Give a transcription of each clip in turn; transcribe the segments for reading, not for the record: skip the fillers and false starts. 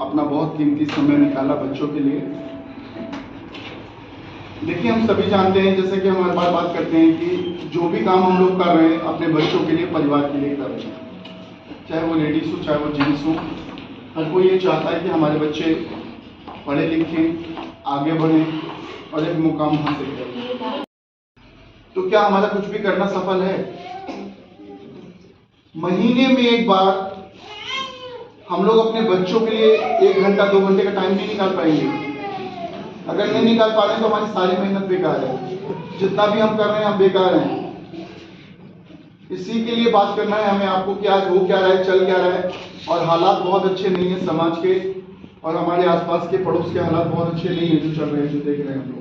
अपना बहुत कीमती समय निकाला बच्चों के लिए। देखिए, हम सभी जानते हैं, जैसे कि हम हर बार बात करते हैं कि जो भी काम हम लोग कर रहे हैं अपने बच्चों के लिए, परिवार के लिए कर रहे हैं, चाहे वो लेडीज़ हो चाहे वो जेंट्स हो। हर कोई ये चाहता है कि हमारे बच्चे पढ़े लिखें, आगे बढ़ें और एक मुकाम हासिल करें। तो क्या हमारा कुछ भी करना सफल है? महीने में एक बार हम लोग अपने बच्चों के लिए 1 घंटा 2 घंटे का टाइम नहीं निकाल पाएंगे। अगर नहीं निकाल पा रहे हैं तो हमारी सारी मेहनत बेकार है। जितना भी हम कर रहे हैं हम बेकार हैं। इसी के लिए बात करना है हमें आपको कि आज हो क्या रहा है, चल क्या रहा है। और हालात बहुत अच्छे नहीं है समाज के और हमारे आसपास के पड़ोस के हालात बहुत अच्छे नहीं है जो चल रहे हैं, जो देख रहे हैं हम लोग।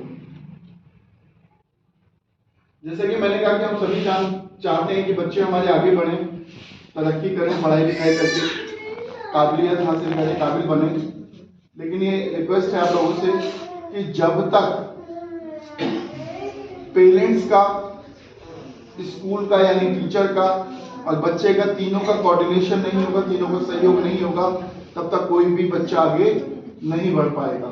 जैसे कि मैंने कहा कि हम सभी चाहते हैं कि बच्चे हमारे आगे बढ़ें, तरक्की करें, पढ़ाई लिखाई करके काबिलियत हासिल करें, काबिल बने। लेकिन ये रिक्वेस्ट है आप लोगों से कि जब तक पेरेंट्स का, स्कूल का यानी टीचर का और बच्चे का, तीनों का कोऑर्डिनेशन नहीं होगा, तीनों का सहयोग नहीं होगा, तब तक कोई भी बच्चा आगे नहीं बढ़ पाएगा।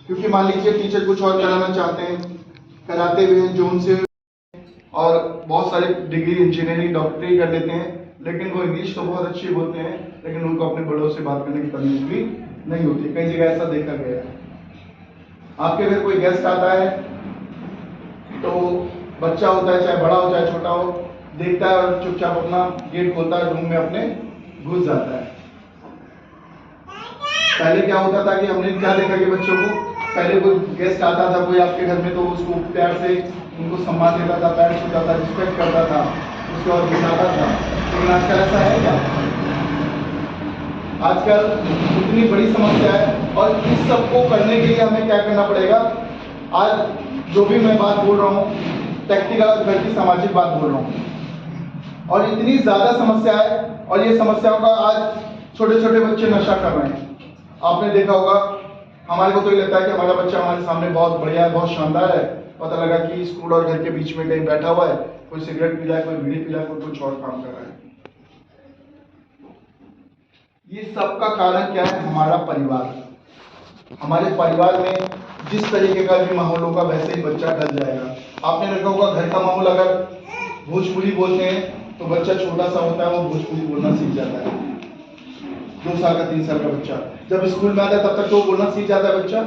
क्योंकि मान लीजिए टीचर कुछ और कराना चाहते हैं, कराते हुए जो उनसे और बहुत सारे डिग्री, इंजीनियरिंग, डॉक्टरी कर लेते हैं, लेकिन वो इंग्लिश तो बहुत अच्छी बोलते हैं, लेकिन उनको अपने बड़ों से बात करने की तमीज भी नहीं होती। कई जगह ऐसा देखा गया है। आपके घर कोई गेस्ट आता है तो बच्चा होता है, चाहे बड़ा हो चाहे छोटा हो, देखता है और चुपचाप अपना गेट खोलता है, रूम में अपने घुस जाता है। पहले क्या होता था कि हमने क्या देखा कि बच्चों को, पहले कोई गेस्ट आता था कोई आपके घर में तो उसको प्यार से उनको सम्मान देता था, पैर छूता था, रिस्पेक्ट करता था, उसके बाद बिठाता था। लेकिन आजकल ऐसा है क्या? आजकल इतनी बड़ी समस्या है और इस सबको करने के लिए हमें क्या करना पड़ेगा? आज जो भी मैं बात बोल रहा हूँ टेक्निकल, घर की सामाजिक बात बोल रहा हूँ, और इतनी ज्यादा समस्या है और ये समस्याओं का आज छोटे छोटे बच्चे नशा कर रहे हैं। आपने देखा होगा, हमारे को तो ये लगता है कि हमारा बच्चा हमारे सामने बहुत बढ़िया है, बहुत शानदार है। पता लगा कि स्कूल और घर के बीच में कहीं बैठा हुआ है, कोई सिगरेट पी रहा है, कोई बीड़ी पी रहा है, कोई कुछ और काम कर रहा है। ये सब का कारण क्या है? हमारा परिवार। हमारे परिवार में जिस तरीके का भी माहौल होगा वैसे ही बच्चा ढल जाएगा। आपने देखा होगा, घर का माहौल अगर भोजपुरी बोलते हैं तो बच्चा छोटा सा होता है, वो भोजपुरी बोलना सीख जाता है। 2 साल का 3 साल का बच्चा जब स्कूल में आता है तब तक तो बोलना सीख जाता है बच्चा।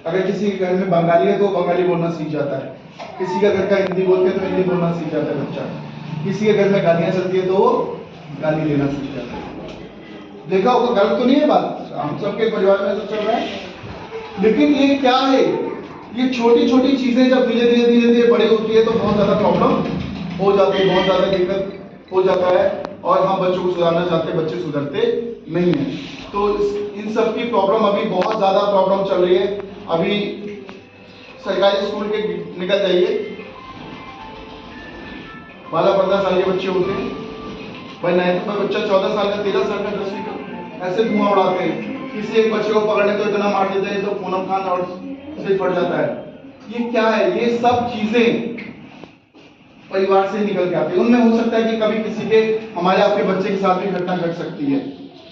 अगर किसी के घर में बंगाली है तो बंगाली बोलना सीख जाता है। किसी का घर का हिंदी बोलते हैं तो हिंदी बोलना सीख जाता है बच्चा। किसी के घर में गालियां चलती है तो वो गाली देना सीख जाता है। देखा होगा, गलत तो नहीं है बात, हम सबके परिवार में ऐसा चल रहा है। लेकिन ये क्या है? ये छोटी छोटी चीजें जब धीरे धीरे धीरे धीरे बड़ी होती है तो बहुत ज्यादा प्रॉब्लम हो जाती है, बहुत ज्यादा दिक्कत हो जाता है। और हम बच्चों को सुधारना चाहते हैं, बच्चे सुधरते नहीं है। तो इन सब की प्रॉब्लम, अभी बहुत ज्यादा प्रॉब्लम चल रही है। अभी सरकारी स्कूल के निकल जाइए, 12-15 साल के बच्चे होते हैं भाई, 9th में बच्चा 14 साल का, 13 साल का, 10वीं का, ऐसे धुआं उड़ाते हैं। किसी एक बच्चे को पकड़ने तो इतना मार देते हैं तो पूनम खान और से फट जाता है। ये क्या है? ये सब चीजें परिवार से निकल के आती है। उनमें हो सकता है कि कभी किसी के, हमारे आपके बच्चे के साथ भी घटना घट सकती है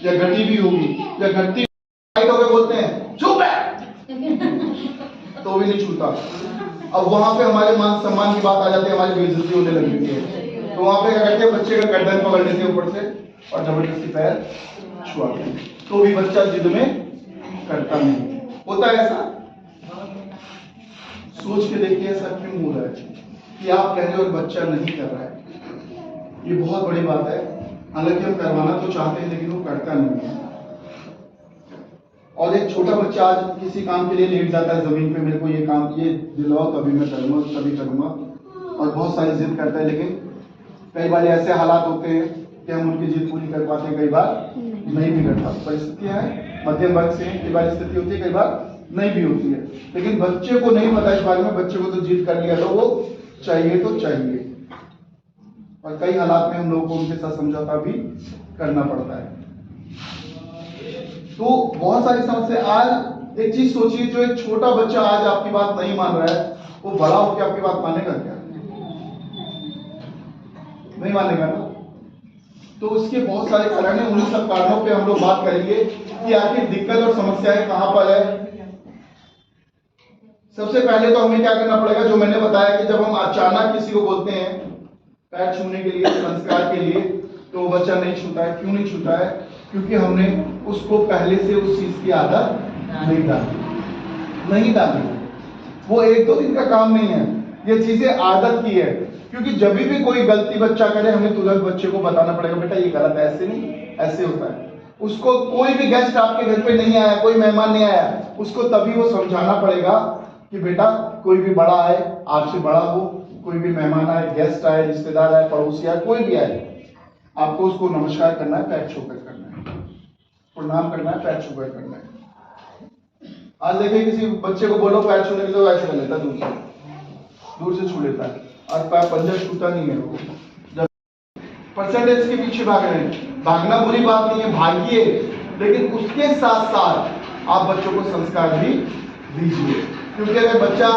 या घटी भी होगी या घटती होकर बोलते हैं चुप है तो भी नहीं छूता। अब वहां पे हमारे मान सम्मान की बात आ जाती है, हमारी बेइज्जती होने लगती है। तो वहां पे क्या करते हैं? बच्चे का गर्दन पकड़ लेते हैं ऊपर से और जबरदस्ती पैर छुआते हैं, तो भी बच्चा जिद में करता नहीं। होता है ऐसा? सोच के देखिए ऐसा क्यों हो रहा है कि आप कह रहे हो और बच्चा नहीं कर रहा है। ये बहुत बड़ी बात है। हालांकि हम करवाना तो चाहते हैं लेकिन वो करता नहीं है। और एक छोटा बच्चा आज किसी काम के लिए लेट जाता है जमीन पे, मेरे को ये काम ये दिलवाओ तभी मैं करूंगा, तभी करूंगा, और बहुत सारी जिद करता है। लेकिन कई बार ऐसे हालात होते हैं कि हम उनकी जिद पूरी कर पाते हैं, कई बार नहीं भी कर पाते। परिस्थितियां हैं, मध्यम वर्ग से कई बार स्थिति होती है, कई बार नहीं भी होती है। लेकिन बच्चे को नहीं पता इस बारे में, बच्चे को तो जिद कर लिया तो वो चाहिए तो चाहिए, और कई हालात में हम लोगों को उनके साथ समझौता भी करना पड़ता है। तो बहुत सारी समस्या। आज एक चीज सोचिए, जो एक छोटा बच्चा आज आपकी बात नहीं मान रहा है, वो बड़ा होकर आपकी बात मानेगा क्या? नहीं मानेगा ना। तो उसके बहुत सारे कारण हैं। उन्हीं सब कारणों पे हम लोग बात करेंगे कि आखिर दिक्कत और समस्याएं कहां पर है। सबसे पहले तो हमें क्या करना पड़ेगा, जो मैंने बताया कि जब हम अचानक किसी को बोलते हैं पैर छूने के लिए, संस्कार के लिए, तो वो बच्चा नहीं छूता है। क्यों नहीं छूता है? क्योंकि हमने उसको पहले से उस चीज की आदत नहीं डाली। वो एक दो दिन का काम नहीं है, ये चीजें आदत की है। क्योंकि जब भी कोई गलती बच्चा करे, हमें तुरंत बच्चे को बताना पड़ेगा, बेटा ये गलत है, ऐसे नहीं, ऐसे होता है। उसको कोई भी गेस्ट आपके घर पे नहीं आया, कोई मेहमान नहीं आया, उसको तभी वो समझाना पड़ेगा कि बेटा कोई भी बड़ा आए, आपसे बड़ा हो, कोई भी मेहमान आए, गेस्ट आए, रिश्तेदार आए, पड़ोसी आए, कोई भी आए, आपको उसको नमस्कार करना है, पैर छूकर करना है, प्रणाम करना है, पैर छूकर करना है। आज देखिए किसी बच्चे को बोलो पैर छूने के लिए, ऐसे कर लेता है, दूर से छू लेता है, और पैर पंजा छूता नहीं है वो। जब परसेंटेज के पीछे भाग रहे हैं, भागना बुरी बात नहीं है, भागिए, लेकिन उसके साथ साथ आप बच्चों को संस्कार भी दीजिए। क्योंकि अगर बच्चा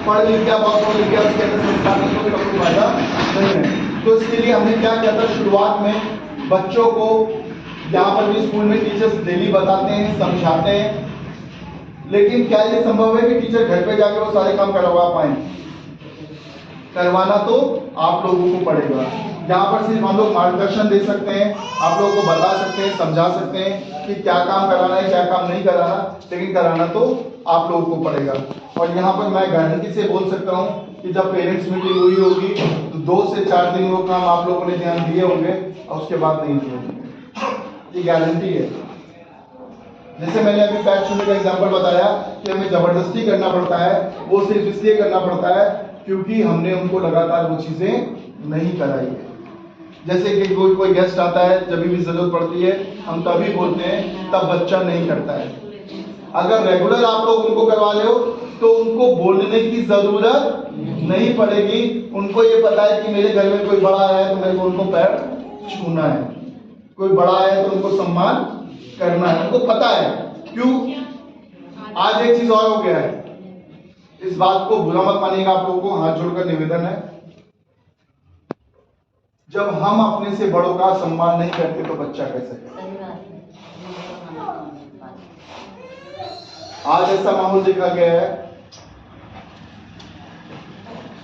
पढ़ लिख गया, बहुत पढ़ लिख गया, उसके अंदर संस्कार नहीं तो उसका कोई फायदा नहीं है। तो इसके लिए हमने क्या किया था, शुरुआत में बच्चों को यहाँ पर भी स्कूल में टीचर्स डेली बताते हैं, समझाते हैं, लेकिन क्या ये संभव है कि टीचर घर पे जाके वो सारे काम करवा पाए? करवाना तो आप लोगों को पड़ेगा। यहाँ पर सिर्फ हम लोग मार्गदर्शन दे सकते हैं, आप लोगों को बता सकते हैं, समझा सकते हैं कि क्या काम कराना है, क्या काम नहीं कराना, लेकिन कराना तो आप लोगों को पड़ेगा। और यहाँ पर मैं गारंटी से बोल सकता हूँ कि जब पेरेंट्स मीटिंग हुई होगी तो 2 से 4 दिन वो काम आप लोगों ने ध्यान दिए होंगे और उसके बाद नहीं दिए होंगे, ये गारंटी है। जैसे मैंने अभी पैर छूने का एग्जाम्पल बताया कि हमें जबरदस्ती करना पड़ता है, वो सिर्फ इसलिए करना पड़ता है क्योंकि हमने उनको लगातार वो चीजें नहीं कराई है। जैसे कि कोई गेस्ट आता है, जब भी जरूरत पड़ती है हम तभी बोलते हैं, तब बच्चा नहीं करता है। अगर रेगुलर आप लोग उनको करवा ले हो तो उनको बोलने की जरूरत नहीं पड़ेगी। उनको ये पता है कि मेरे घर में कोई बड़ा आया है तो मेरे को उनको पैर छूना है, कोई बड़ा आया है तो उनको सम्मान करना है, उनको पता है। क्यों? आज एक चीज और हो गया है, इस बात को बुरा मत मानिएगा, आप लोगों को हाथ जोड़कर निवेदन है, जब हम अपने से बड़ों का सम्मान नहीं करते तो बच्चा कैसे करेगा? आज ऐसा माहौल देखा गया है,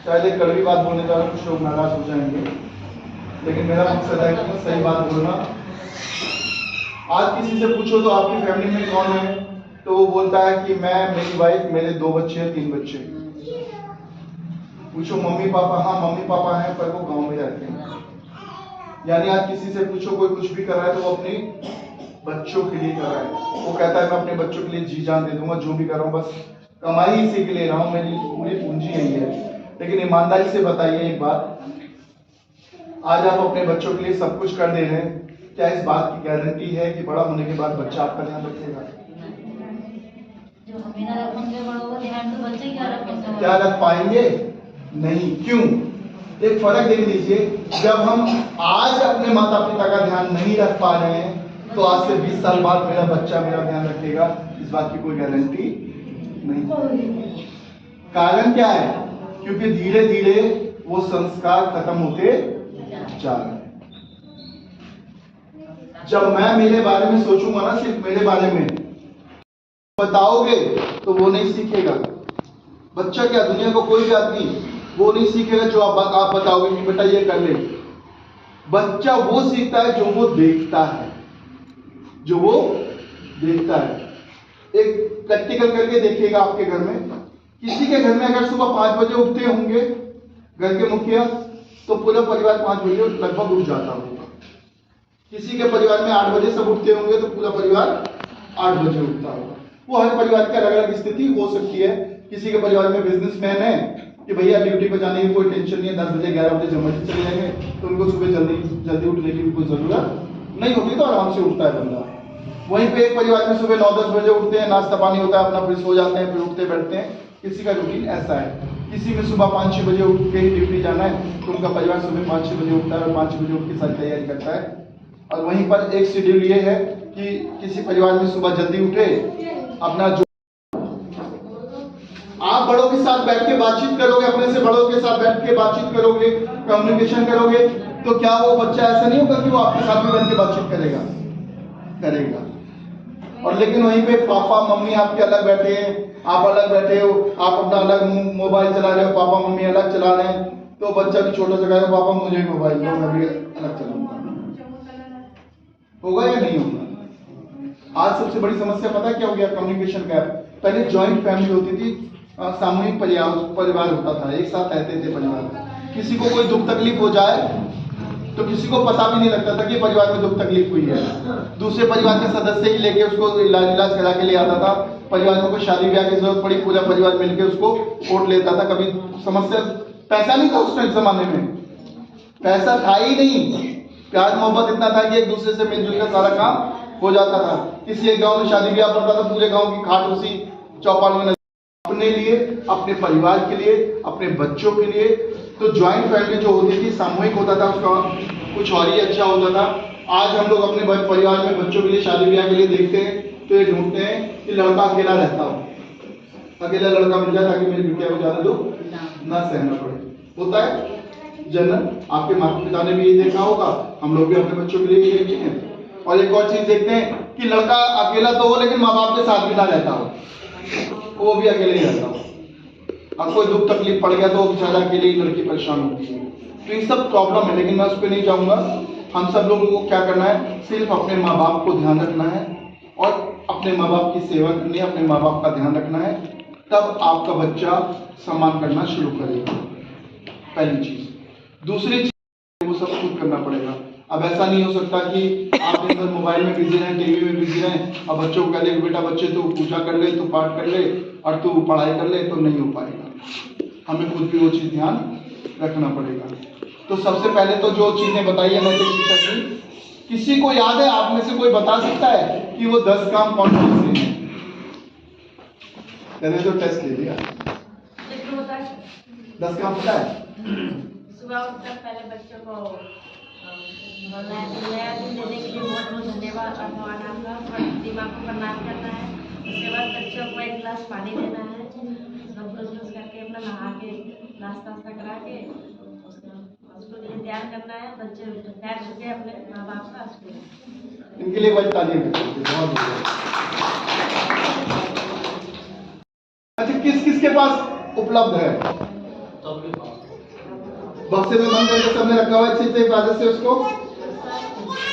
शायद एक कड़वी बात बोलने जा रहा हूं, कुछ लोग नाराज हो जाएंगे, लेकिन मेरा मकसद है कि सही बात बोलना। आज किसी से पूछो तो आपकी फैमिली में कौन है, तो वो बोलता है कि मैं, मेरी वाइफ, मेरे 2 बच्चे, 3 बच्चे। पूछो मम्मी पापा, हाँ मम्मी पापा हैं पर वो गांव में रहते हैं। यानी आज किसी से पूछो कोई कुछ भी कर रहा है तो वो अपने बच्चों के लिए कर रहा है। वो कहता है मैं अपने बच्चों के लिए जी जान दे दूंगा, जो भी कर रहा हूँ बस कमाई इसी के लिए रहा हूँ, मेरी पूरी पूंजी यही है। लेकिन ईमानदारी से बताइए एक बात, आज आप अपने बच्चों के लिए सब कुछ कर दे रहे हैं, क्या इस बात की गारंटी है कि बड़ा होने के बाद बच्चा आपका ध्यान रखेगा? जो हमें ना रखेंगे बड़ों का ध्यान तो बच्चे क्या रखेंगे? क्या रख पाएंगे? नहीं। क्यों? एक फर्क देख लीजिए, जब हम आज अपने माता पिता का ध्यान नहीं रख पा रहे हैं तो आज से 20 साल बाद मेरा बच्चा मेरा ध्यान रखेगा, इस बात की कोई गारंटी नहीं। कारण क्या है? क्योंकि धीरे धीरे वो संस्कार खत्म होते जा रहे हैं। जब मैं मेरे बारे में सोचूंगा ना, सिर्फ मेरे बारे में बताओगे तो वो नहीं सीखेगा। बच्चा क्या, दुनिया को कोई भी आदमी वो नहीं सीखेगा जो आप बताओगे कि बेटा ये कर ले। बच्चा वो सीखता है जो वो देखता है, जो वो देखता है। एक प्रैक्टिकल करके देखिएगा, आपके घर में, किसी के घर में अगर सुबह 5 बजे उठते होंगे घर के मुखिया, तो पूरा परिवार 5 बजे लगभग उठ जाता होगा। किसी के परिवार में 8 बजे सब उठते होंगे तो पूरा परिवार 8 बजे उठता होगा। वो हर परिवार की अलग अलग स्थिति हो सकती है। किसी के परिवार में बिजनेसमैन है कि भैया ड्यूटी पर जाने की कोई टेंशन नहीं है, 10 बजे 11 बजे जब चले जाएंगे, तो उनको सुबह जल्दी उठने की कोई जरूरत नहीं होती, तो आराम से उठता है बंदा। वहीं पे एक परिवार में सुबह 9-10 बजे उठते हैं, नाश्ता पानी होता है, अपना फ्रेश हो जाते हैं, फिर उठते बैठते हैं। किसी का रूटीन ऐसा है। किसी में सुबह 5-6 बजे उठ के ही ड्यूटी जाना है, तो उनका परिवार सुबह 5-6 बजे उठता है और 5 बजे उठ के सारी तैयारी करता है। और वहीं पर एक शेड्यूल ये है कि किसी परिवार में सुबह जल्दी उठे, अपना जो आप बड़ों के साथ बैठ के बातचीत करोगे, अपने से बड़ों के साथ बैठ के बातचीत करोगे, कम्युनिकेशन करोगे, तो क्या वो बच्चा ऐसा नहीं होगा कि वो आपके साथ भी बैठ के बातचीत करेगा? करेगा। और लेकिन वहीं पे पापा मम्मी आपके अलग बैठे हैं, आप अलग बैठे हो, आप अपना अलग मोबाइल चला रहे हो, पापा मम्मी अलग चला रहे हैं, तो बच्चा भी छोटा सा कहेगा पापा मुझे भी मोबाइल दो, मैं भी अलग चलाऊंगा। होगा या नहीं होगा? आज सबसे बड़ी समस्या पता है क्या हो गया? Communication gap. पहले जॉइंट फैमिली होती थी, सामूहिक परिवार होता था, एक साथ रहते थे परिवार। किसी को कोई दुख तकलीफ हो जाए तो किसी को पता भी नहीं लगता था कि परिवार में दुख तकलीफ हुई है। दूसरे परिवार के सदस्य ही लेके उसको इलाज करा के ले आता था। परिवार में कोई शादी ब्याह की जरूरत पड़ी, पूरा परिवार मिलकर उसको वोट लेता था। कभी समस्या, पैसा नहीं था उस जमाने में, पैसा था ही नहीं, प्यार मोहब्बत इतना था कि एक दूसरे से मिलजुल कर सारा काम हो जाता था। किसी एक गांव में शादी ब्याह पड़ता था, पूरे गांव की खाट उसी चौपाल में। अपने लिए, अपने परिवार के लिए, अपने बच्चों के लिए, तो ज्वाइंट फैमिली जो होती थी, सामूहिक होता था, उसका कुछ और ही अच्छा होता था। आज हम लोग अपने परिवार में बच्चों के लिए, शादी ब्याह के लिए देखते हैं तो ये ढूंढते हैं कि लड़का अकेला रहता हो, अकेला लड़का मिल जाए ताकि मेरी बिटिया को ज्यादा दुख ना सहना पड़े। होता है जनरल, आपके माता पिता ने भी यही देखा होगा, हम लोग भी अपने बच्चों के लिए यही देखते हैं। और एक और चीज देखते हैं कि लड़का अकेला तो हो लेकिन माँ बाप के साथ भी ना रहता हो, वो भी अकेले ही रहता हो। अब कोई दुख तकलीफ पड़ गया तो बेचारा अकेले ही लड़की परेशान होती है। तो ये सब प्रॉब्लम है, लेकिन मैं उस पर नहीं जाऊंगा। हम सब लोगों को क्या करना है? सिर्फ अपने माँ बाप को ध्यान रखना है और अपने माँ बाप की सेवा करनी है, अपने माँ बाप का ध्यान रखना है, तब आपका बच्चा सम्मान करना शुरू करेगा। पहली चीज। दूसरी चीज, वो सब खुद करना पड़ेगा। अब ऐसा नहीं हो सकता कि आप दिन भर मोबाइल में बिजी रहें, टीवी में बिजी रहें, अब बच्चों को कह ले बेटा बच्चे तू पूजा कर ले, तू पाठ कर ले और तू पढ़ाई कर ले, तो नहीं हो पाएगा। हमें खुद भी वो चीज ध्यान रखना पड़ेगा। तो सबसे पहले तो जो चीजें बताई है नैतिक शिक्षा की, किसी को याद है, आप में से कोई बता सकता है कि वो 10 काम कौन कौन से हैं? मैंने जो टेस्ट ले लिया, 10 काम पता है? सुबह उठकर पहले बच्चों को नया दिन देने के लिए बहुत बहुत धन्यवाद आभार आपका, और दिमाग को प्रणाम करना है। उसके बाद बच्चों को 1 गिलास पानी देना है, सब कुछ करके अपना नहा के नाश्ता वास्ता करा के उसको लिए तैयार करना है। बच्चे तैयार करके अपने माँ बाप का स्कूल। इनके लिए बड़ी तालियां करते हैं, बहुत बढ़िया। अच्छा, किस किस के पास उपलब्ध है? बक्से में बंद करके सबने रखा हुआ है अच्छे से हिफाजत से उसको?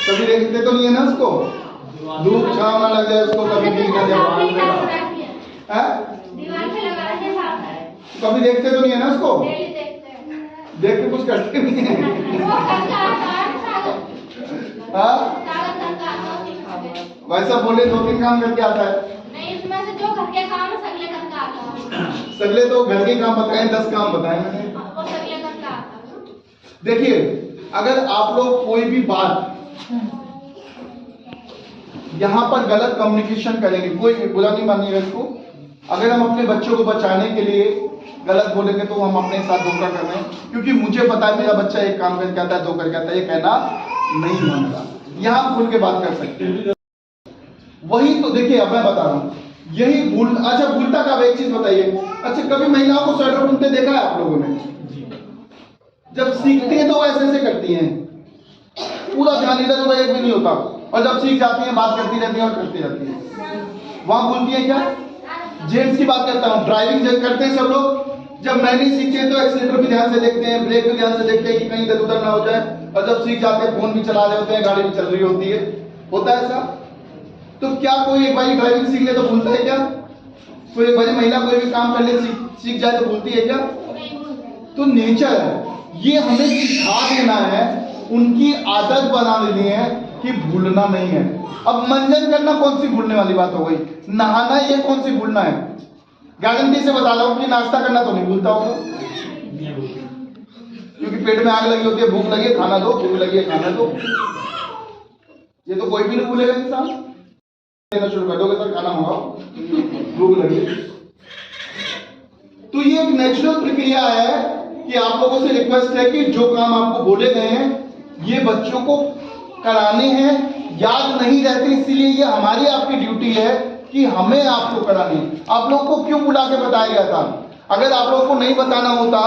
कभी देखते तो नहीं है ना उसको? धूप छांव ना लग जाए उसको, कभी भी ना जाए। दीवार पे लगा के साथ है। कभी देखते तो नहीं है ना उसको? डेली देखते हैं। देख के कुछ करते नहीं है। वो करता है, हाँ? वैसा बोले 2-3 काम करके आता है। नहीं, इसमें से जो घर के काम है सगले करके आता है। सगले तो घर के काम बताए, 10 काम बताए मैंने। वो सगले करके आता है। देखिए, अगर आप लोग कोई भी बात यहाँ पर गलत कम्युनिकेशन करेंगे, कोई बुरा नहीं मानिएगा इसको। अगर हम अपने बच्चों को बचाने के लिए गलत बोलेंगे तो हम अपने साथ धोखा कर रहे हैं, क्योंकि मुझे पता है मेरा बच्चा एक काम करके आता है, 2 करके आता है, ये कहना नहीं मानता। यहाँ खुल के बात कर सकते हैं। वही तो देखिए, अब मैं बता रहा हूँ, यही भूल। अच्छा, भूलता कब? एक चीज बताइए। अच्छा, कभी महिलाओं को स्वेटर बुनते देखा है आप लोगों ने? जब सीखती है तो वो ऐसे ऐसे करती हैं, पूरा ध्यान इधर उधर एक भी नहीं होता, और जब सीख जाती हैं बात करती रहती हैं और करती रहती हैं। वहां भूलती है क्या? जेंट्स की बात करता हूँ, ड्राइविंग जब करते हैं सब लोग, जब नहीं सीखते हैं तो एक्सीलेटर भी ध्यान से देखते हैं, ब्रेक भी ध्यान से देखते हैं कि कहीं इधर उधर ना हो जाए, और जब सीख जाते हैं फोन भी चला रहे होते हैं, गाड़ी भी चल रही होती है। होता है ऐसा? तो क्या कोई एक बार ड्राइविंग सीख ले तो भूलता है क्या? कोई एक बार महिला कोई भी काम कर ले, सीख जाए तो भूलती है क्या? तो नेचर है, ये हमें सिखा देना है, उनकी आदत बना देनी है कि भूलना नहीं है। अब मंजन करना कौन सी भूलने वाली बात हो गई? नहाना ये कौन सी भूलना है? गारंटी से बता रहा हूं कि नाश्ता करना तो नहीं भूलता होगा, क्योंकि पेट में आग लगी होती है, भूख लगी है खाना दो, भूख लगी है खाना दो। ये तो कोई भी नहीं भूलेगा इंसान। देना शुरू कर दोगे सर खाना मंगाओ, भूख लगी। तो ये एक नेचुरल प्रक्रिया है कि आप लोगों से रिक्वेस्ट है कि जो काम आपको बोले गए हैं ये बच्चों को कराने हैं। याद नहीं रहते, इसीलिए ये हमारी आपकी ड्यूटी है कि हमें आपको करानी है। आप लोगों को क्यों बुला के बताया गया था? अगर आप लोगों को नहीं बताना होता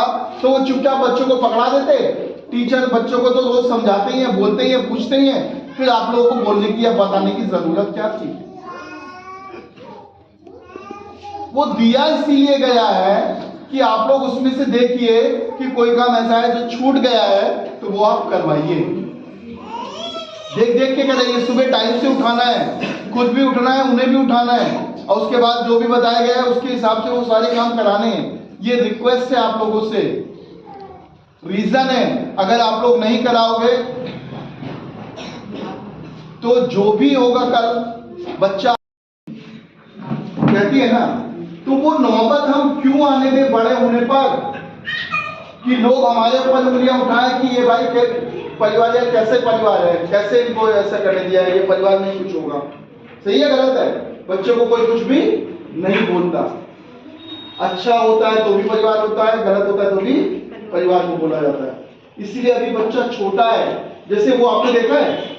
तो वो चुपचाप बच्चों को पकड़ा देते टीचर बच्चों को तो रोज समझाते ही हैं, बोलते ही हैं, पूछते ही हैं, फिर आप लोगों को बोलने की या बताने की जरूरत क्या थी? वो दिया इसीलिए गया है कि आप लोग उसमें से देखिए कि कोई काम ऐसा है जो छूट गया है तो वो आप करवाइए, देख देख के कराइए। सुबह टाइम से उठाना है, खुद भी उठना है, उन्हें भी उठाना है, और उसके बाद जो भी बताया गया है उसके हिसाब से वो सारे काम कराने हैं। ये रिक्वेस्ट है आप लोगों से, रीजन है। अगर आप लोग नहीं कराओगे तो जो भी होगा कल बच्चा कहती है ना, तो वो नौबत हम क्यों आने दें बड़े होने पर कि लोग हमारे ऊपर उंगलियां उठाएं कि ये भाई परिवार या कैसे परिवार है, कैसे इनको ऐसा करने दिया है, ये परिवार में कुछ होगा। सही है गलत है? बच्चों को कोई कुछ भी नहीं बोलता। अच्छा होता है तो भी परिवार होता है, गलत होता है तो भी परिवार को बोला जाता है। इसीलिए अभी बच्चा छोटा है, जैसे वो आपने देखा है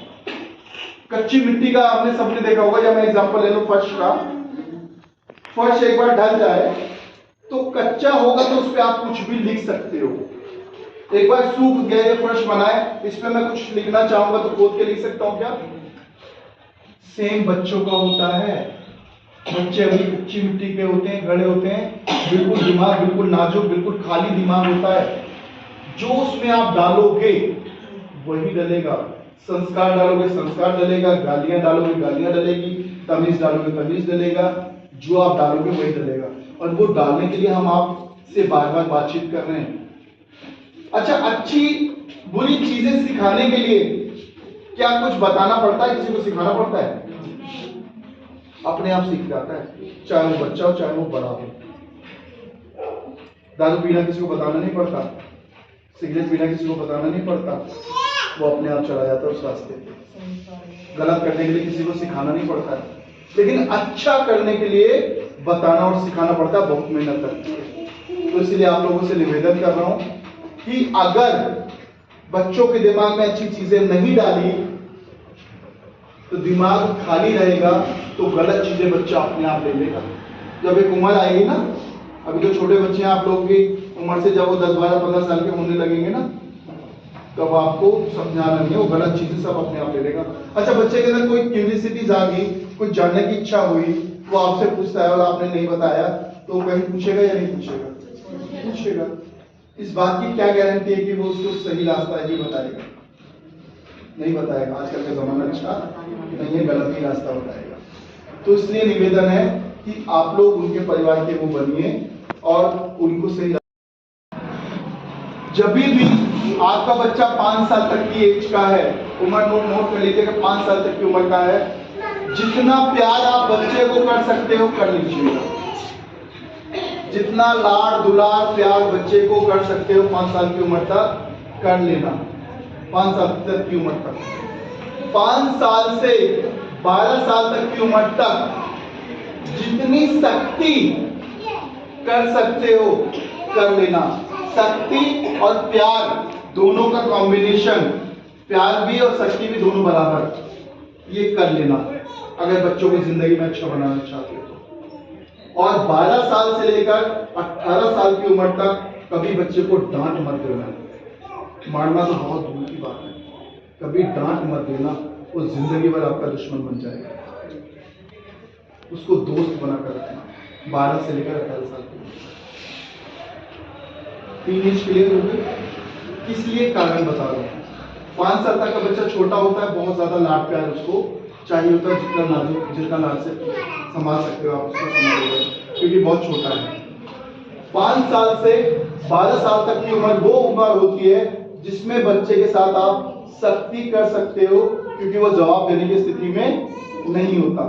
कच्ची मिट्टी का, आपने सबने देखा होगा, या मैं एग्जांपल ले लूं फर्श का। फर्श एक बार ढल जाए तो कच्चा होगा तो उस पर आप कुछ भी लिख सकते हो। एक बार सूख गए ये फर्श बनाए, इस पे मैं कुछ लिखना चाहूंगा तो खोद के लिख सकता हूं क्या? सेम बच्चों का होता है। बच्चे अभी कच्ची मिट्टी के होते हैं, गड़े होते हैं, बिल्कुल दिमाग बिल्कुल नाजुक, बिल्कुल खाली दिमाग होता है। जो उसमें आप डालोगे वही डलेगा। संस्कार डालोगे संस्कार डलेगा, गालियां डालोगे गालियां डलेगी, तमीज डालोगे तमीज डलेगा। जो आप डालोगे वही डलेगा, और वो डालने के लिए हम आपसे बार बार बातचीत कर रहे हैं। अच्छा, अच्छी बुरी चीजें सिखाने के लिए क्या कुछ बताना पड़ता है, किसी को सिखाना पड़ता है? अपने आप सीख जाता है, चाहे वो बच्चा हो चाहे वो बड़ा हो। दारू पीना किसी को बताना नहीं पड़ता, सिगरेट पीना किसी को बताना नहीं पड़ता, वो अपने आप चला जाता है उस रास्ते पे। गलत करने के लिए किसी को सिखाना नहीं पड़ता है, लेकिन अच्छा करने के लिए बताना और सिखाना पड़ता है, बहुत मेहनत लगती है। तो इसलिए आप लोगों से निवेदन कर रहा हूं कि अगर बच्चों के दिमाग में अच्छी चीजें नहीं डाली तो दिमाग खाली रहेगा, तो गलत चीजें बच्चा अपने आप ले लेगा। जब एक उम्र आएगी ना, अभी जो छोटे बच्चे हैं आप लोग की उम्र से, जब वो 10, 12, 15 साल के होने लगेंगे ना, तब आपको समझाना नहीं है, वो गलत चीजें सब अपने आप ले लेगा। अच्छा, बच्चे के अंदर कोई क्यूरियोसिटी जागी, कुछ जानने की इच्छा हुई, वो आपसे पूछता है और आपने नहीं बताया, तो वो कहीं पूछेगा या नहीं पूछेगा? पूछेगा। इस बात की क्या गारंटी है कि वो उसको सही रास्ता ही बताएगा? नहीं बताएगा। आजकल का जमाना अच्छा नहीं है, गलत ही रास्ता बताएगा। तो इसलिए निवेदन है कि आप लोग उनके परिवार के वो बनिए और उनको सही। जब भी आपका बच्चा 5 साल तक की एज का है, उम्र नोट कर लीजिए कि 5 साल तक की उम्र का है, जितना प्यार आप बच्चे को कर सकते हो कर लीजिएगा। जितना लाड दुलार प्यार बच्चे को कर सकते हो 5 साल की उम्र तक कर लेना। 5 साल तक की उम्र तक, 5 साल से 12 साल तक की उम्र तक जितनी शक्ति कर सकते हो कर लेना। शक्ति और प्यार दोनों का कॉम्बिनेशन, प्यार भी और शक्ति भी दोनों बराबर, ये कर लेना अगर बच्चों को जिंदगी में अच्छा बनाना चाहते हो तो। और 12 साल से लेकर 18 साल की उम्र तक कभी बच्चे को डांट मत देना। मारना तो बहुत दूर की बात है, कभी डांट मत देना, वो जिंदगी भर आपका दुश्मन बन जाएगा। उसको दोस्त बनाकर रखना 12 से लेकर 18 साल की उम्र। 3 एज क्लियर हो गई? किस लिए कारण बता रहा हूँ। 5 साल तक का बच्चा छोटा होता है, बहुत ज्यादा लाड प्यार उसको चाहिए होता है, जितना नाजुक जितना लाड से संभाल सकते हो आप उसको संभालोगे, क्योंकि बहुत छोटा है। 5 साल से 12 साल तक की उम्र वो उम्र होती है जिसमें बच्चे के साथ आप सख्ती कर सकते हो, क्योंकि वो जवाब देने की स्थिति में नहीं होता।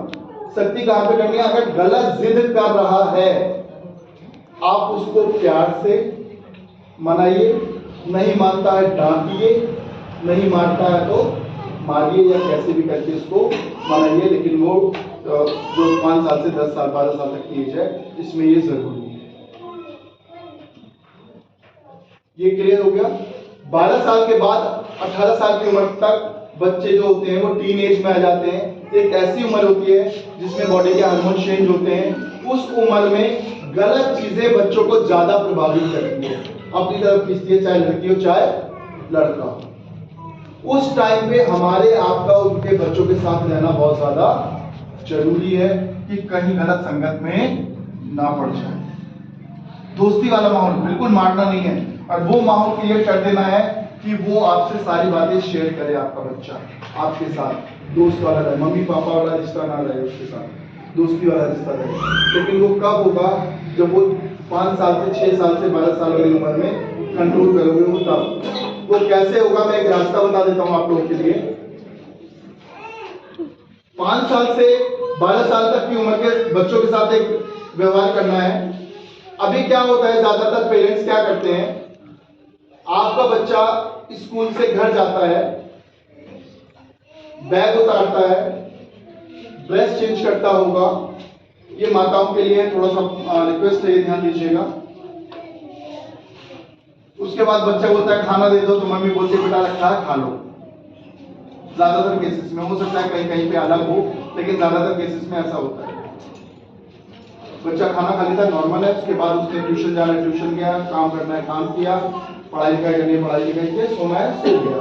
सख्ती कहां पे करनी है? अगर गलत जिद कर रहा है आप उसको प्यार से मनाइए, नहीं मानता है डांटिए, नहीं मानता है तो मारिए या कैसे भी करके उसको मनाइए। लेकिन वो जो 5 साल से 10 साल 12 साल तक की एज है, इसमें ये जरूरी है। ये क्लियर हो गया? 12 साल के बाद 18 साल की उम्र तक बच्चे जो होते हैं वो टीन एज में आ जाते हैं। एक ऐसी उम्र होती है जिसमें बॉडी के हार्मोन चेंज होते हैं। उस उम्र में गलत चीजें बच्चों को ज्यादा प्रभावित करती है, अपनी तरफ खींचती है, चाहे लड़की हो चाहे लड़का, उस टाइम पे हमारे आपका उनके बच्चों के साथ रहना बहुत ज्यादा जरूरी है कि कहीं गलत संगत में ना पड़ जाए। दोस्ती वाला माहौल, बिल्कुल मारना नहीं है, और वो माहौल क्रिएट कर देना है कि वो आपसे सारी बातें शेयर करे। आपका बच्चा आपके साथ दोस्त वाला रहे, मम्मी पापा वाला रिश्ता ना रहे, उसके साथ दोस्ती वाला रिश्ता रहे। लेकिन वो कब होगा? जब वो 5 साल से 6 साल से 12 साल वाली उम्र में कंट्रोल करोगे वो तब। वो कैसे होगा? मैं एक रास्ता बता देता हूँ आप लोगों के लिए। 5 साल से 12 साल तक की उम्र के बच्चों के साथ एक व्यवहार करना है। अभी क्या होता है, ज्यादातर पेरेंट्स क्या करते हैं, आपका बच्चा स्कूल से घर जाता है, बैग उतारता है, ड्रेस चेंज करता होगा। ये माताओं के लिए थोड़ा सा रिक्वेस्ट है, ध्यान दीजिएगा। उसके बाद बच्चा बोलता है खाना दे दो, तो मम्मी बोलती है बेटा रखा है खा लो। ज्यादातर केसेस में, हो सकता है कहीं कहीं पे अलग हो, लेकिन ज्यादातर केसेस में ऐसा होता है। बच्चा खाना खा लेता है, नॉर्मल है। उसके बाद उसने ट्यूशन जाना है, ट्यूशन गया, काम करना है, काम किया, पढ़ाई लिखाई करनी है, पढ़ाई लिखाई किया, सोना है, सो गया।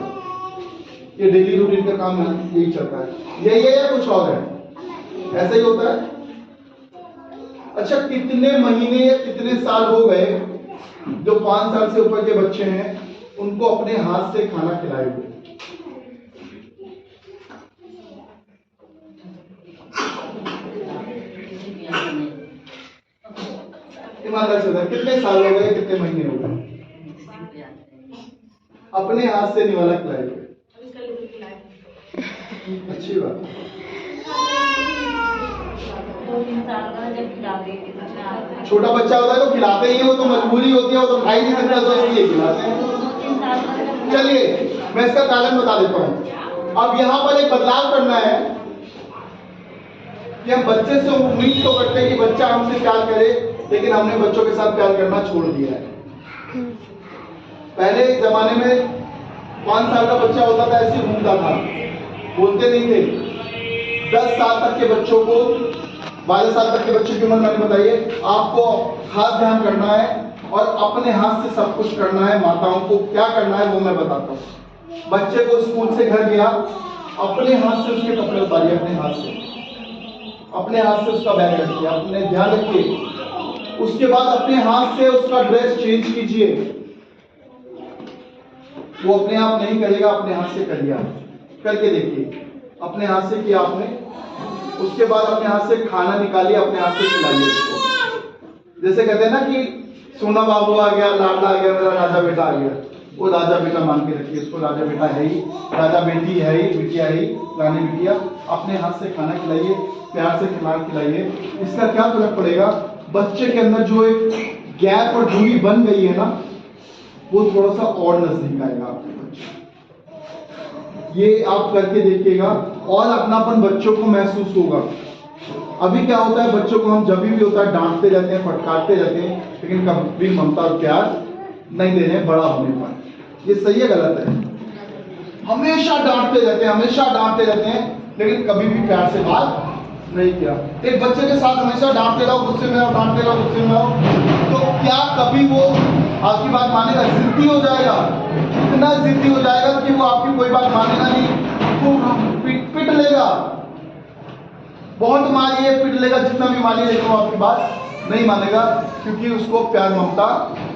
ये डेली रूटीन का काम यही चलता है। यही है या कुछ और है? ऐसा ही होता है। अच्छा, कितने महीने या कितने साल हो गए जो 5 साल से ऊपर के बच्चे हैं उनको अपने हाथ से खाना खिलाए हुए? ईमानदार से कितने साल हो गए, कितने महीने हो गए अपने हाथ से निवाला खिलाए हुए? अच्छी बात। 2-3 साल का जब खिलाते हैं, छोटा बच्चा होता है तो खिलाते ही हैं, वो तो मजबूरी होती है, वो तो खा ही नहीं सकता, तो इसलिए खिलाते हैं। 2-3 साल का जब चलिए मैं इसका कारण बता देता हूँ। अब यहाँ पर एक बदलाव करना है कि हम बच्चे से उम्मीद तो करते हैं कि बच्चा हमसे प्यार करे, लेकिन हमने बच्चों के साथ प्यार करना छोड़ दिया है। पहले जमाने में 5 साल का बच्चा होता था, ऐसे घूमता था, बोलते नहीं थे। 10 साल तक के बच्चों को, 12 साल तक के बच्चों की उम्र मैंने बताइए, आपको खास ध्यान करना है और अपने हाथ से सब कुछ करना है। माताओं को क्या करना है वो मैं बताता हूँ। बच्चे को स्कूल से घर गया, अपने हाथ से उसके कपड़े उतारिए, अपने हाथ से, अपने हाथ से उसका बैग रखिए, अपने ध्यान रखिए। उसके बाद अपने हाथ से उसका ड्रेस चेंज कीजिए। वो अपने आप नहीं करेगा, अपने हाथ से करिए, करके देखिए। अपने हाथ से किया आपने, उसके बाद अपने हाथ से खाना निकालिए, अपने हाथ से खिलाइए उसको। जैसे कहते हैं ना कि सोना बाबू आ गया, लाडला आ गया, मेरा राजा बेटा आ गया, वो राजा बेटा मान के रखिए उसको। राजा बेटा है ही, राजा बेटी है ही, बिटिया है ही, रानी बिटिया। अपने हाथ से खाना खिलाइए, प्यार से खिलाइए। इसका क्या फर्क पड़ेगा? बच्चे के अंदर जो एक गैप और दूरी बन गई है ना, वो थोड़ा सा और नजदीक आएगा आपके बच्चे। ये आप करके देखिएगा और अपनापन बच्चों को महसूस होगा। अभी क्या होता है, बच्चों को हम जब भी होता है डांटते रहते हैं, फटकारते रहते हैं, लेकिन कभी ममता और प्यार नहीं दे रहे हैं बड़ा होने पर। ये सही है गलत है? हमेशा डांटते रहते हैं, हमेशा डांटते रहते हैं, लेकिन कभी भी प्यार से बात नहीं किया। एक बच्चे के साथ हमेशा डांटते रहो, गुस्से में रहो, डांटते रहो, गुस्से में रहो, तो क्या कभी वो आपकी बात मानेगा? जिद्दी हो जाएगा, इतना जिद्दी हो जाएगा कि वो आपकी कोई बात मानेगा नहीं, वो पिट लेगा। बहुत मारिए, पिट लेगा, जितना भी मारिए, लेकिन वो आपकी बात नहीं मानेगा, क्योंकि उसको प्यार ममता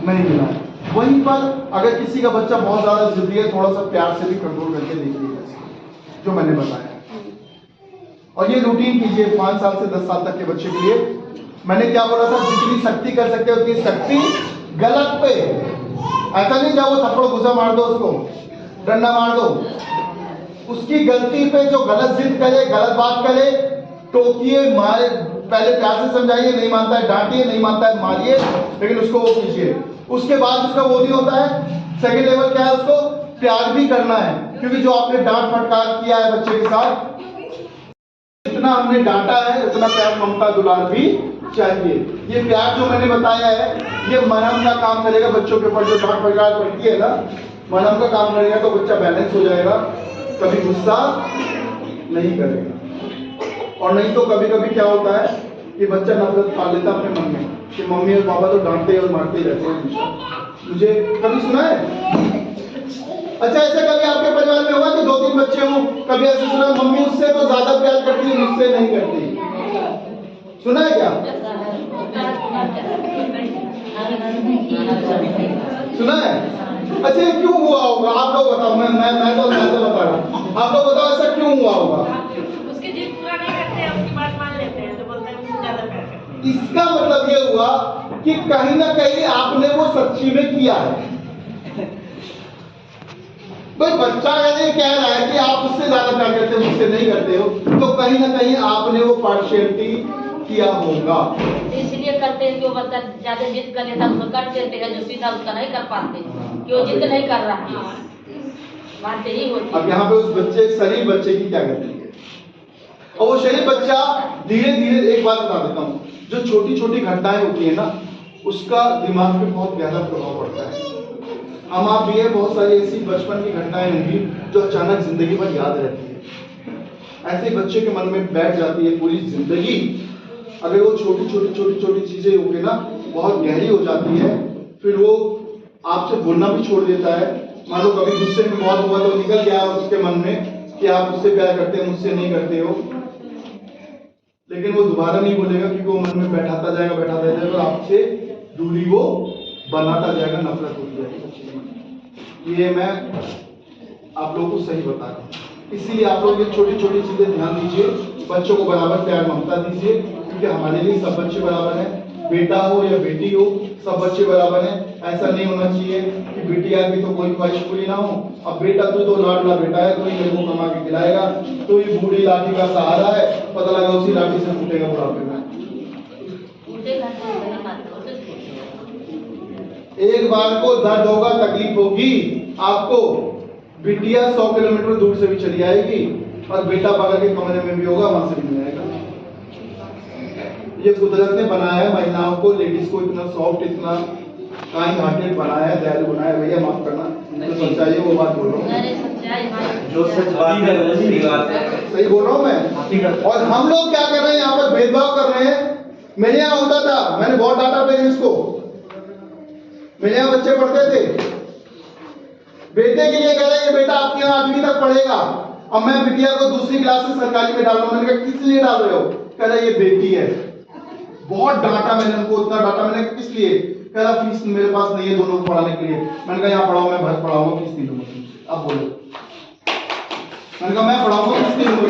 नहीं मिला। वहीं पर अगर किसी का बच्चा बहुत ज्यादा जिद्दी है, थोड़ा सा प्यार से भी कंट्रोल करके देखिए, जो मैंने बताया। और ये रूटीन कीजिए 5 साल से 10 साल तक के बच्चे के लिए। मैंने क्या बोला था? जितनी सख्ती कर सकते हो उतनी सख्ती गलत पे। ऐसा नहीं जाओ थप्पड़ गुस्सा मार दो, उसको डंडा मार दो। उसकी गलती पे जो गलत जिद करे, गलत बात करे, टोकिए, मारे, पहले प्यार से समझाइए, नहीं मानता है डांटिए, नहीं मानता है मारिए, लेकिन उसको वो कीजिए। उसके बाद उसका वो नहीं होता है, सेकेंड लेवल क्या है, उसको प्यार भी करना है, क्योंकि जो आपने डांट फटकार किया है बच्चे के साथ, जितना हमने डांटा है उतना प्यार ममता दुलार भी चाहिए। ये प्यार जो मैंने बताया है, ये मरहम का काम करेगा बच्चों के ऊपर। जो डांट फटकार पड़ती है ना, मरहम का काम करेगा, तो बच्चा बैलेंस हो जाएगा, कभी गुस्सा नहीं करेगा। और नहीं तो कभी कभी क्या होता है कि बच्चा नफरत पाल लेता अपने मन में कि मम्मी और पापा तो डांटते और मारते ही रहते हैं। मुझे कभी सुना है अच्छा, ऐसे कभी आपके परिवार में हुआ कि 2-3 बच्चे हों, कभी ऐसे सुना मम्मी उससे तो ज्यादा प्यार करती है, मुझसे नहीं करती? सुना है क्या? सुना है? अच्छा, ये क्यों हुआ होगा? आप लोग बताओ। मैं तो बता रहा हूँ, आप लोग बताओ ऐसा क्यों हुआ होगा? उसकी जिद पूरा नहीं करते हैं, उसकी बात मान लेते हैं तो बोलते हैं मुझसे ज्यादा प्यार करते हैं। इसका मतलब ये हुआ कि कहीं ना कहीं आपने वो सच्ची में किया है। भाई बच्चा अगर ये कह रहा है कि आप उससे ज्यादा प्यार करते हो, मुझसे नहीं करते हो, तो कहीं ना कहीं आपने वो पार्शियलिटी किया होगा। इसलिए करते हैं कि वो बच्चा ज्यादा जिद कर लेता है, उसको कर देते हैं, जो सीधा उसका नहीं कर पाते कि वो जिद नहीं कर रहा है, बात यही होती है। अब यहाँ पे उस बच्चे, शरीफ बच्चे की क्या गलती है? और वो शरीफ बच्चा धीरे धीरे, एक बात बता देता हूँ, जो छोटी छोटी घटनाएं होती है ना, उसका दिमाग पे बहुत गहरा प्रभाव पड़ता है। हम आप भी है, बहुत सारी ऐसी बचपन की घटनाएं होंगी जो अचानक जिंदगी भर याद रहती है। ऐसे बच्चे के मन में बैठ जाती है पूरी जिंदगी। अगर वो छोटी चीजें होगी ना, बहुत गहरी हो जाती है, फिर वो आपसे बोलना भी छोड़ देता है। मान लो कभी गुस्से में बहुत हुआ तो निकल गया उसके मन में कि आप उससे प्यार करते हो, मुझसे नहीं करते हो, लेकिन वो दोबारा नहीं बोलेगा क्योंकि वो मन में बैठाता जाएगा और आपसे दूरी वो बनाता जाएगा, नफरत होती जाएगी। ये मैं आप लोगों को सही बता रहा हूँ। इसीलिए आप लोग ये छोटी छोटी चीजें ध्यान दीजिए, बच्चों को बराबर प्यार ममता दीजिए, क्योंकि हमारे लिए सब बच्चे बराबर हैं। बेटा हो या बेटी हो, सब बच्चे बराबर हैं। ऐसा नहीं होना चाहिए कि बिटिया की तो कोई ख्वाहिश पूरी ना हो। अब बेटा तू तो लाडला बेटा है, तो ही मेरे को कमा के खिलाएगा, तो ही बूढ़ी लाठी का सहारा है, पता लगा उसी लाठी से फूटेगा बुढ़ापे में। एक बार को दर्द होगा, तकलीफ होगी आपको। बिटिया 100 किलोमीटर दूर से भी चली आएगी और बेटा बगल के कमरे में भी होगा, वहां से भी नहीं आएगा। ये कुदरत ने बनाया है महिलाओं को, लेडीज को इतना सॉफ्ट, इतना काइंड हार्टेड बनाया है, दयालु बनाया है। भैया माफ करना, जो सच्चाई है वो बात बोल रहा हूँ, जो सच बात है वो सही बात है, सही बोल रहा हूँ मैं। और हम लोग क्या कर रहे हैं यहाँ पर? भेदभाव कर रहे हैं। मेरे यहाँ होता था, मैंने बहुत डांटा पेरेंट्स को। मेरे यहाँ बच्चे पढ़ते थे, बेटे के लिए कह रहे हैं बेटा आपके यहाँ 8वीं तक पढ़ेगा, अब मैं बिटिया को दूसरी क्लास में सरकारी में डाल रहा हूँ। मैंने कहा किस लिए डाल रहे हो? कह रहा ये बेटी है। बहुत डांटा मैंने उनको, उतना डांटा मैंने, किस लिए? कह रहा फीस मेरे पास नहीं है दोनों को पढ़ाने के लिए। मैंने कहा यहाँ पढ़ाओ, मैं भर पढ़ाऊंगा, फीस नहीं दूंगा। अब बोलो, मैंने कहा मैं पढ़ाऊंगा, फीस नहीं दूंगा।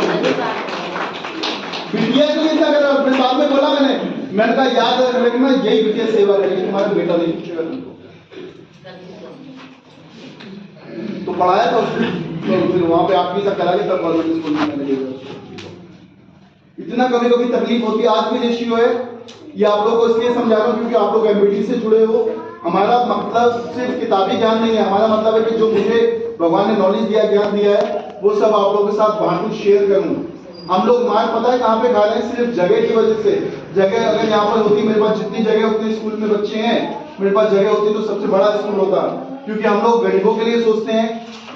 बिटिया के लिए क्या कर रहा हूँ? अपने साथ में बोला मैंने कहा याद रखना, यही बिटिया सेवा करेगी, तुम्हारा बेटा नहीं पूछेगा तुमको। तो पढ़ाया तो फिर वहां पे आप भी सब करा के तब गवर्नमेंट स्कूल में लगेगा। इतना कभी कभी तकलीफ होती है। आज भी रेशियो है, ये आप लोग को इसलिए समझा रहा हूँ क्योंकि आप लोग एमबीटी से जुड़े हो। हमारा मतलब सिर्फ किताबी ज्ञान नहीं है, हमारा मतलब है कि जो मुझे भगवान ने नॉलेज दिया, ज्ञान दिया है, वो सब आप लोगों के साथ बांटूं, शेयर करूं। हम लोग मार पता है कहाँ पे खा रहे हैं? सिर्फ जगह की वजह से। जगह अगर यहाँ पर होती, मेरे पास जितनी जगह उतने स्कूल में बच्चे हैं, मेरे पास जगह होती तो सबसे बड़ा स्कूल होता। क्योंकि हम लोग गरीबों के लिए सोचते हैं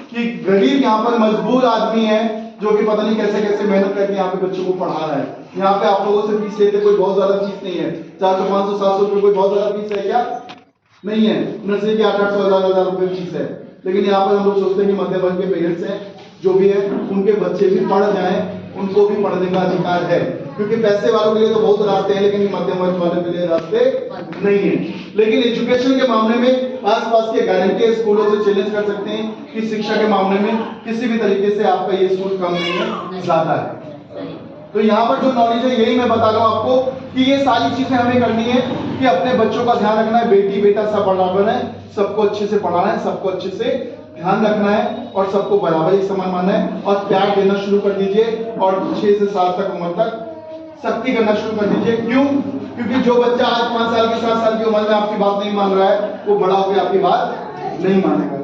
कि गरीब यहाँ पर मजबूर आदमी है जो कि पता नहीं कैसे कैसे मेहनत करके यहाँ पे बच्चों को पढ़ा रहा है। यहाँ पे आप लोगों से फीस लेते कोई बहुत ज्यादा फीस नहीं है, 400, 500, 700 रुपए कोई बहुत ज्यादा फीस है क्या? नहीं है। नर्सरी की 800, 1000 रुपए फीस है। लेकिन यहाँ पर हम लोग सोचते हैं कि मध्य वर्ग के पेरेंट्स हैं जो भी है, उनके बच्चे भी पढ़ जाएं, उनको भी पढ़ने का अधिकार है। क्योंकि पैसे वालों के लिए तो बहुत रास्ते हैं, लेकिन मध्यम वर्ग वालों के लिए रास्ते नहीं है। लेकिन एजुकेशन के मामले में आसपास के गारंटी स्कूलों से चैलेंज कर सकते हैं कि शिक्षा के मामले में किसी भी तरीके से आपका ये स्कूल कम नहीं है, ज्यादा है। तो यहाँ पर जो नॉलेज है यही मैं बता रहा हूँ आपको कि ये सारी चीजें हमें करनी है कि अपने बच्चों का ध्यान रखना है। बेटी बेटा सब बराबर है, सबको अच्छे से पढ़ाना है, सबको अच्छे से ध्यान रखना है और सबको बराबर ही समान मानना है। और प्यार देना शुरू कर दीजिए और 6 से 7 तक उम्र तक सख्ती करना शुरू कर दीजिए। क्यों? क्योंकि जो बच्चा आज 5 साल की 7 साल की उम्र में आपकी बात नहीं मान रहा है, वो बड़ा होकर आपकी बात नहीं मानेगा।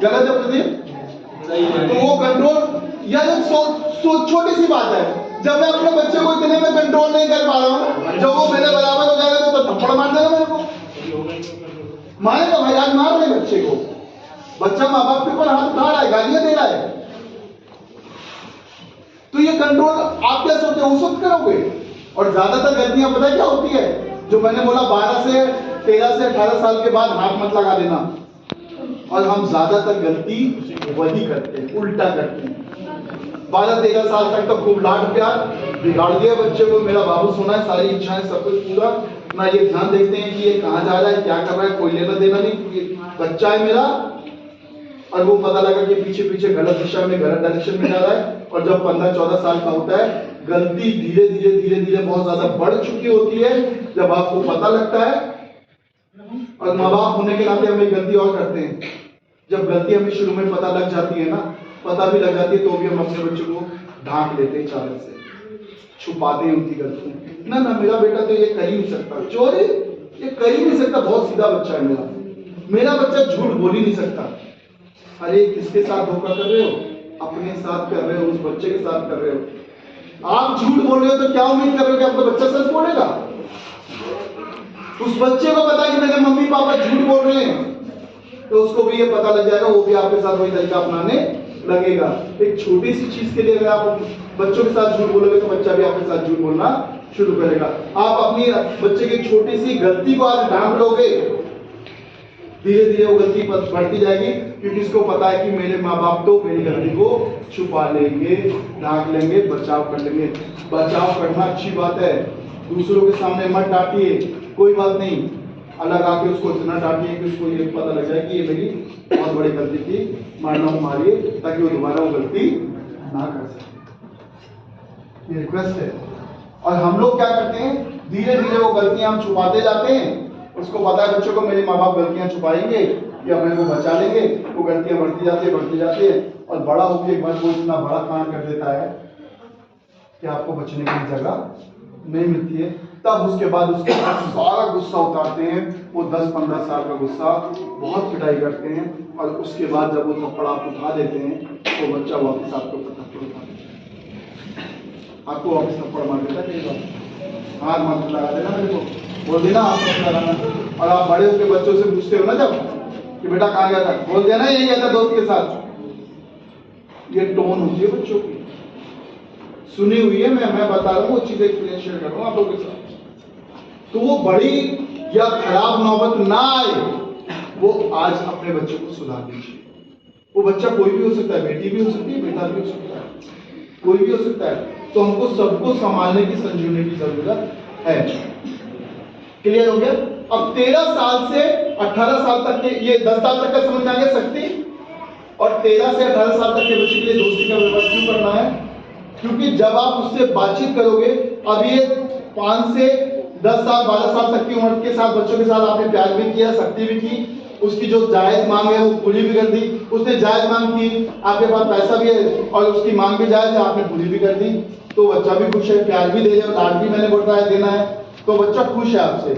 गलत है प्रदीप? तो वो कंट्रोल, या छोटी सी बात है, जब मैं अपने बच्चे को इतने में कंट्रोल नहीं कर पा रहा हूँ, जब वो मेरे बराबर हो जाएगा तो थप्पड़ मार देगा मेरे को। मारे तो भाई, आज मार रहे बच्चे को। बच्चा माँ बाप के ऊपर हाथ उठा रहा है, गालियां दे रहा है, तो ये कंट्रोल आप क्या सोचते हो? उस वक्त करोगे। और ज्यादातर गलतियां पता है क्या होती है? जो मैंने बोला 12 से 13 से 18 साल के बाद हाथ मत लगा देना। और हम ज्यादातर गलती वही करते हैं, उल्टा करते हैं। 12-13 साल तक तो खूब लाड प्यार, बिगाड़ दिया बच्चे को, मेरा बाबू सोना है, सारी इच्छाएं सब कुछ पूरा, ना ये ध्यान देखते हैं कि ये कहाँ जा रहा है, क्या कर रहा है, कोई लेना देना नहीं, क्योंकि बच्चा है मेरा। और वो पता लगा कि पीछे पीछे गलत दिशा में, गलत डायरेक्शन में जा रहा है। और जब 15-14 साल का होता है, गलती धीरे धीरे बहुत ज्यादा बढ़ चुकी होती है। जब आपको पता लगता है, और माँ बाप होने के नाते हम एक गलती और करते हैं, जब गलती हमें शुरू में पता लग जाती है ना, पता भी लग जाती है, तो भी हम अपने बच्चों को ढांक लेते हैं, चादर से छुपाते हैं उनकी गलती। ना ना, मेरा बेटा तो ये कर ही नहीं सकता, चोरी ये कर ही नहीं सकता, बहुत सीधा बच्चा है मेरा बच्चा झूठ बोल ही नहीं सकता। अरे किसके साथ धोखा कर रहे हो? अपने साथ कर रहे हो, उस बच्चे के साथ कर रहे हो। आप झूठ बोल रहे हो तो क्या उम्मीद कर रहे हो कि आपका बच्चा सच बोलेगा? उस बच्चे को पता है कि मेरे मम्मी पापा झूठ बोल रहे हैं, तो उसको भी ये पता लग जाएगा, वो भी आपके साथ वही तरीका अपनाने लगेगा। एक छोटी सी चीज के लिए अगर आप बच्चों के साथ झूठ बोलोगे तो बच्चा भी आपके साथ झूठ बोलना शुरू करेगा। आप अपनी बच्चे की छोटी सी गलती को आज ढांक लोगे, धीरे धीरे वो गलती बढ़ती जाएगी, क्योंकि इसको पता है कि मेरे माँ बाप तो मेरी गलती को छुपा लेंगे, ढांक लेंगे, बचाव कर लेंगे। बचाव करना अच्छी बात है, दूसरों के सामने मत डांटिए, कोई बात नहीं, अलग आके उसको इतना डांटिए कि उसको ये पता लग जाए कि ये मेरी बहुत बड़ी गलती थी, मारना मारिए, ताकि वो दोबारा वो गलती ना कर सके। ये रिक्वेस्ट है। और हम लोग क्या करते हैं, धीरे धीरे वो गलतियां हम छुपाते जाते हैं। उसको पता है बच्चों को मेरे माँ बाप गलतियां छुपाएंगे या अपने को बचा लेंगे, वो गलतियां बढ़ती जाती है, और बड़ा होकर एक बार वो इतना बड़ा कांड कर देता है कि आपको बचने की जगह नहीं मिलती है। तब उसके बाद उसके सारा गुस्सा उतारते हैं, वो 10-15 साल का गुस्सा बहुत पिटाई करते हैं, और उसके बाद जब वो थप्पड़ आप उठा देते हैं तो बच्चा वापस आपको थप्पड़ उठा देता है, आपको वापस थप्पड़ मार देता है। कई बार हाथ मार लगा देना मेरे को, बोल देना आप लगाना। और आप बड़े होकर बच्चों से पूछते हो ना जब कि बेटा कहाँ गया था, बोल देना यही गया था दोस्त के साथ। ये टोन होती है बच्चों की, सुनी हुई है, मैं बता रहा हूँ, वो चीजें एक्सपीरियंस शेयर कर रहा हूँ आप लोगों के साथ। तो वो बड़ी या खराब नौबत ना आए, वो आज अपने बच्चों को सुधार दीजिए। वो बच्चा कोई भी हो सकता है, बेटी भी हो सकती है, बेटा भी हो सकता है, कोई भी हो सकता है। तो हमको सबको संभालने की, संजोने की जरूरत है। क्लियर हो गया? अब 13 साल से 18 साल तक के, ये 10 साल तक का समझ में आ गया शक्ति, और 13 से 18 साल तक के बच्चे के लिए दोस्ती का व्यवहार क्यों करना है? क्योंकि जब आप उससे बातचीत करोगे, अब ये 5 से 10 साल 12 साल तक की उम्र के साथ बच्चों के साथ आपने प्यार भी किया, शक्ति भी की, उसकी जो जायज मांग है वो पूरी भी कर दी। उसने जायज मांग की, आपके पास पैसा भी है और उसकी मांग भी जायज है, आपने पूरी भी कर दी, तो बच्चा भी खुश है, प्यार भी दे रहे हो, डांट भी मैंने बोल रहा है देना है, तो बच्चा खुश है आपसे।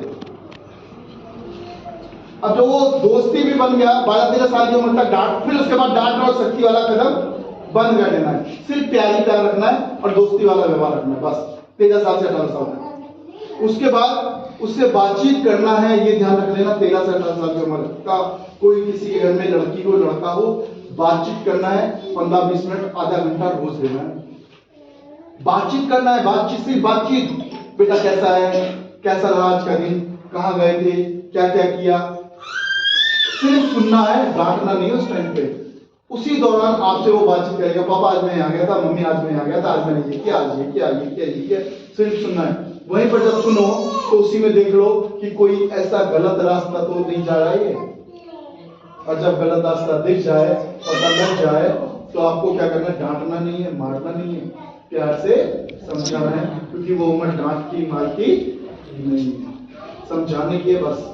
अब जो वो दोस्ती भी बन गया 12-13 साल की उम्र तक, डांट, फिर उसके बाद डांट और शक्ति वाला कदम बंद कर देना है, सिर्फ प्यारी प्यार रखना है और दोस्ती वाला व्यवहार रखना है, बस 13 साल से 18 साल तक। उसके बाद उससे बातचीत करना है, ये ध्यान रख लेना। 13 से 18 साल की उम्र का कोई किसी के घर में लड़की हो लड़का हो, बातचीत करना है, 15-20 मिनट, आधा घंटा रोज देना है, बातचीत करना है। बातचीत, सिर्फ बातचीत, बेटा कैसा है, कैसा रहा आज का दिन, कहाँ गए थे, क्या क्या किया, सिर्फ सुनना है, डांटना नहीं उस टाइम पे। उसी दौरान आपसे वो बातचीत करेगा, पापा आज मैं यहाँ गया था, मम्मी आज मैं यहाँ गया था, आज मैंने ये किया, आज ये किया, ये किया, ये किया, सिर्फ सुनना है। वहीं पर जब सुनो तो उसी में देख लो कि कोई ऐसा गलत रास्ता तो नहीं जा रहा है, और जब गलत रास्ता दिख जाए और लग जाए तो आपको क्या करना है, डांटना नहीं है, मारना नहीं है, प्यार से समझाना है, क्योंकि वो उम्र डांट की मार की नहीं, समझाने की है बस।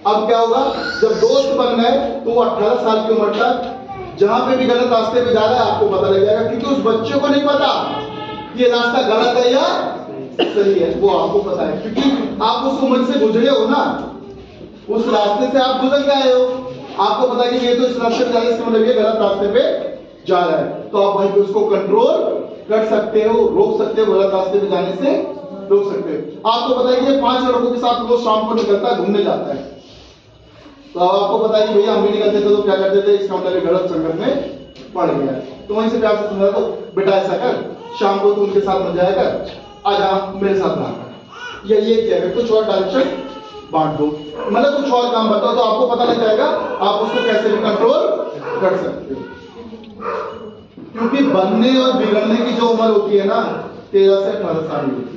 अब क्या होगा, जब दोस्त बन गए तो वो 18 साल की उम्र तक जहां पे भी गलत रास्ते पे जा रहा है आपको पता लग जाएगा, क्योंकि उस बच्चे को नहीं पता ये रास्ता गलत है या सही है, वो आपको पता है, क्योंकि आप उस उम्र से गुजरे हो ना, उस रास्ते से आप गुजर गए हो, आपको पता है कि ये तो इस रास्ते पे जाने से मतलब ये गलत रास्ते पे जा रहा है, तो आप वहीं पे उसको कंट्रोल कर सकते हो, रोक सकते हो, गलत रास्ते पे जाने से रोक सकते हो। आपको पता है कि ये 5 लड़कों के साथ रोज शाम को निकलता है, घूमने जाता है, तो अब आपको पता है कि भैया हम भी निकलते थे तो क्या करते थे, इसका मतलब गलत संगत में पड़ गया है, तो वहीं से प्यार से समझा दो, बेटा ऐसा कर, शाम को तू उनके साथ मत जाया कर, आजा मेरे साथ रहा कर, या ये क्या है, कुछ और डायरेक्शन बांट दो, मतलब कुछ और काम बताओ तो आपको पता लग जाएगा, आप उसको कैसे भी कंट्रोल कर सकते हो। क्योंकि बनने और बिगड़ने की जो उम्र होती है ना 13 से 18 साल की होती है।